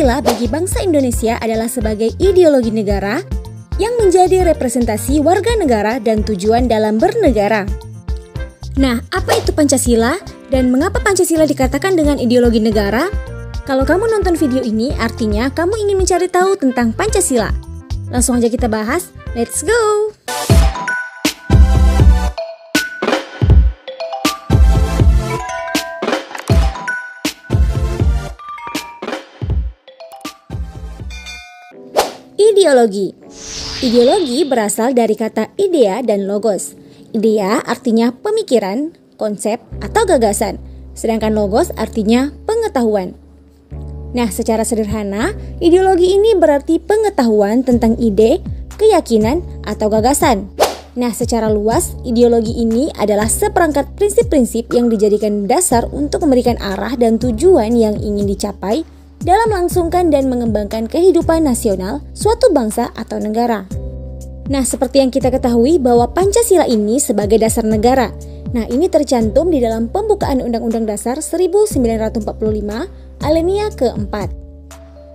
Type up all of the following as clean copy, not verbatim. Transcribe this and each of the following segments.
Pancasila bagi bangsa Indonesia adalah sebagai ideologi negara yang menjadi representasi warga negara dan tujuan dalam bernegara. Nah, apa itu Pancasila dan mengapa Pancasila dikatakan dengan ideologi negara? Kalau kamu nonton video ini, artinya kamu ingin mencari tahu tentang Pancasila. Langsung aja kita bahas, let's go! Ideologi. Ideologi berasal dari kata idea dan logos. Idea artinya pemikiran, konsep, atau gagasan. Sedangkan logos artinya pengetahuan. Nah, secara sederhana, ideologi ini berarti pengetahuan tentang ide, keyakinan, atau gagasan. Nah, secara luas, ideologi ini adalah seperangkat prinsip-prinsip yang dijadikan dasar untuk memberikan arah dan tujuan yang ingin dicapai dalam melangsungkan dan mengembangkan kehidupan nasional suatu bangsa atau negara. Nah, seperti yang kita ketahui bahwa Pancasila ini sebagai dasar negara. Nah, ini tercantum di dalam pembukaan Undang-Undang Dasar 1945 alinea keempat.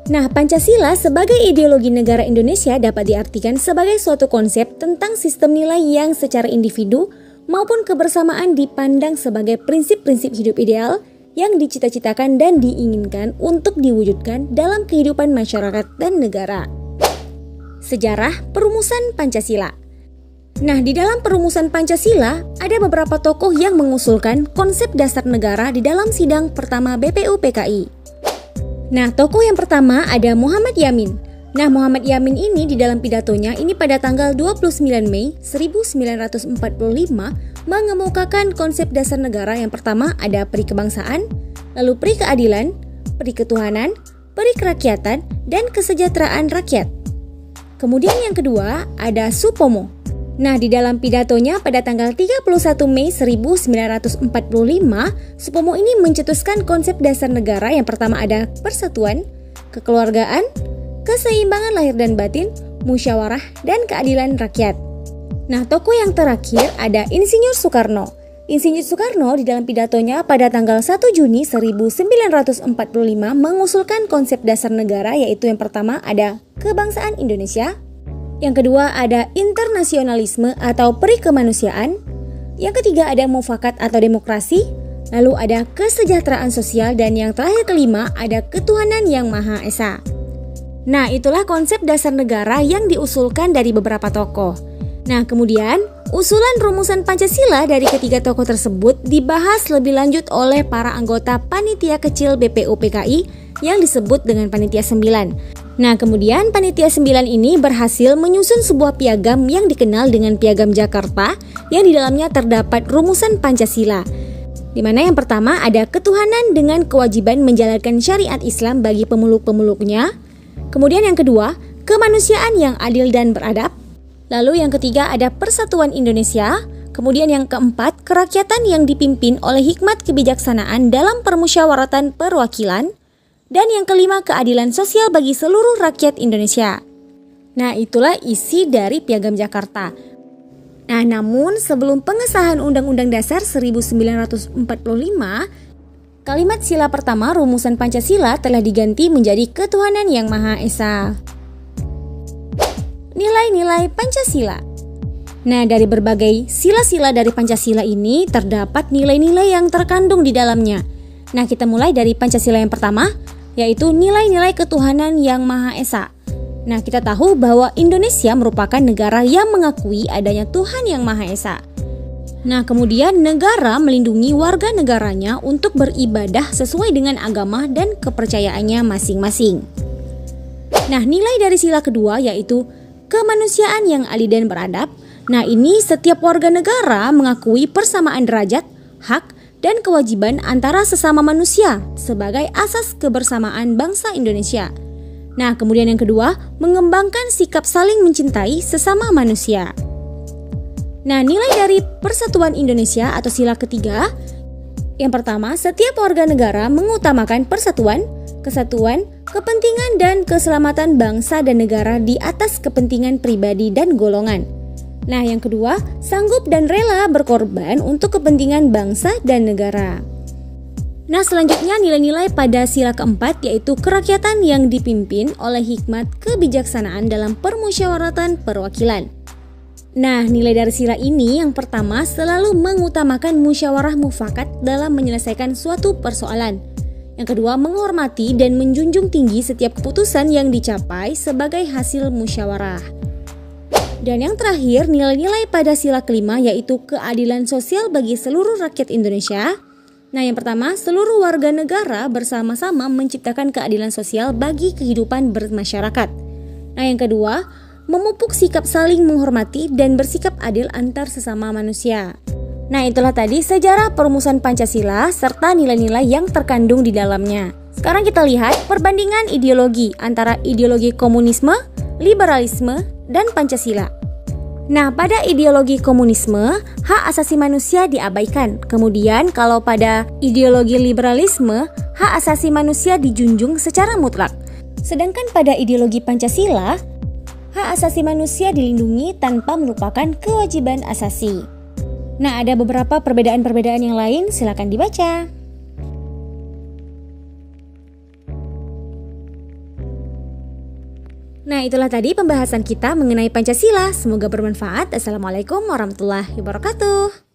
Nah, Pancasila sebagai ideologi negara Indonesia dapat diartikan sebagai suatu konsep tentang sistem nilai yang secara individu maupun kebersamaan dipandang sebagai prinsip-prinsip hidup ideal yang dicita-citakan dan diinginkan untuk diwujudkan dalam kehidupan masyarakat dan negara. Sejarah perumusan Pancasila. Nah, di dalam perumusan Pancasila ada beberapa tokoh yang mengusulkan konsep dasar negara di dalam sidang pertama BPUPKI. Nah, tokoh yang pertama ada Muhammad Yamin. Nah, Muhammad Yamin ini di dalam pidatonya ini pada tanggal 29 Mei 1945 mengemukakan konsep dasar negara yang pertama ada peri kebangsaan, lalu peri keadilan, peri ketuhanan, peri kerakyatan, dan kesejahteraan rakyat. Kemudian yang kedua ada Supomo. Nah, di dalam pidatonya pada tanggal 31 Mei 1945, Supomo ini mencetuskan konsep dasar negara yang pertama ada persatuan, kekeluargaan, keseimbangan lahir dan batin, musyawarah, dan keadilan rakyat. Nah, tokoh yang terakhir ada Insinyur Soekarno. Insinyur Soekarno di dalam pidatonya pada tanggal 1 Juni 1945 mengusulkan konsep dasar negara yaitu yang pertama ada kebangsaan Indonesia, yang kedua ada internasionalisme atau peri kemanusiaan, yang ketiga ada mufakat atau demokrasi, lalu ada kesejahteraan sosial, dan yang terakhir kelima ada ketuhanan yang Maha Esa. Nah, itulah konsep dasar negara yang diusulkan dari beberapa tokoh. Nah, kemudian usulan rumusan Pancasila dari ketiga tokoh tersebut dibahas lebih lanjut oleh para anggota Panitia Kecil BPUPKI yang disebut dengan Panitia 9. Nah, kemudian Panitia 9 ini berhasil menyusun sebuah piagam yang dikenal dengan Piagam Jakarta yang di dalamnya terdapat rumusan Pancasila. Di mana yang pertama ada ketuhanan dengan kewajiban menjalankan syariat Islam bagi pemeluk-pemeluknya. Kemudian yang kedua, kemanusiaan yang adil dan beradab. Lalu yang ketiga ada persatuan Indonesia. Kemudian yang keempat, kerakyatan yang dipimpin oleh hikmat kebijaksanaan dalam permusyawaratan perwakilan. Dan yang kelima, keadilan sosial bagi seluruh rakyat Indonesia. Nah, itulah isi dari Piagam Jakarta. Nah, namun sebelum pengesahan Undang-Undang Dasar 1945, kalimat sila pertama rumusan Pancasila telah diganti menjadi ketuhanan yang Maha Esa. Nilai-nilai Pancasila. Nah, dari berbagai sila-sila dari Pancasila ini terdapat nilai-nilai yang terkandung di dalamnya. Nah, kita mulai dari Pancasila yang pertama, yaitu nilai-nilai ketuhanan yang Maha Esa. Nah, kita tahu bahwa Indonesia merupakan negara yang mengakui adanya Tuhan yang Maha Esa. Nah, kemudian negara melindungi warga negaranya untuk beribadah sesuai dengan agama dan kepercayaannya masing-masing. Nah, nilai dari sila kedua yaitu kemanusiaan yang adil dan beradab. Nah, ini setiap warga negara mengakui persamaan derajat, hak, dan kewajiban antara sesama manusia sebagai asas kebersamaan bangsa Indonesia. Nah, kemudian yang kedua, mengembangkan sikap saling mencintai sesama manusia. Nah, nilai dari Persatuan Indonesia atau sila ketiga, yang pertama, setiap warga negara mengutamakan persatuan, kesatuan, kepentingan dan keselamatan bangsa dan negara di atas kepentingan pribadi dan golongan. Nah, yang kedua, sanggup dan rela berkorban untuk kepentingan bangsa dan negara. Nah, selanjutnya nilai-nilai pada sila keempat yaitu kerakyatan yang dipimpin oleh hikmat kebijaksanaan dalam permusyawaratan perwakilan. Nah, nilai dari sila ini yang pertama selalu mengutamakan musyawarah mufakat dalam menyelesaikan suatu persoalan. Yang kedua, menghormati dan menjunjung tinggi setiap keputusan yang dicapai sebagai hasil musyawarah. Dan yang terakhir, nilai-nilai pada sila kelima yaitu keadilan sosial bagi seluruh rakyat Indonesia. Nah, yang pertama, seluruh warga negara bersama-sama menciptakan keadilan sosial bagi kehidupan bermasyarakat. Nah, yang kedua, memupuk sikap saling menghormati dan bersikap adil antar sesama manusia. Nah, itulah tadi sejarah perumusan Pancasila serta nilai-nilai yang terkandung di dalamnya. Sekarang kita lihat perbandingan ideologi antara ideologi komunisme, liberalisme, dan Pancasila. Nah, pada ideologi komunisme, hak asasi manusia diabaikan. Kemudian, kalau pada ideologi liberalisme, hak asasi manusia dijunjung secara mutlak. Sedangkan pada ideologi Pancasila, hak asasi manusia dilindungi tanpa melupakan kewajiban asasi. Nah, ada beberapa perbedaan-perbedaan yang lain, silakan dibaca. Nah, itulah tadi pembahasan kita mengenai Pancasila. Semoga bermanfaat. Assalamualaikum warahmatullahi wabarakatuh.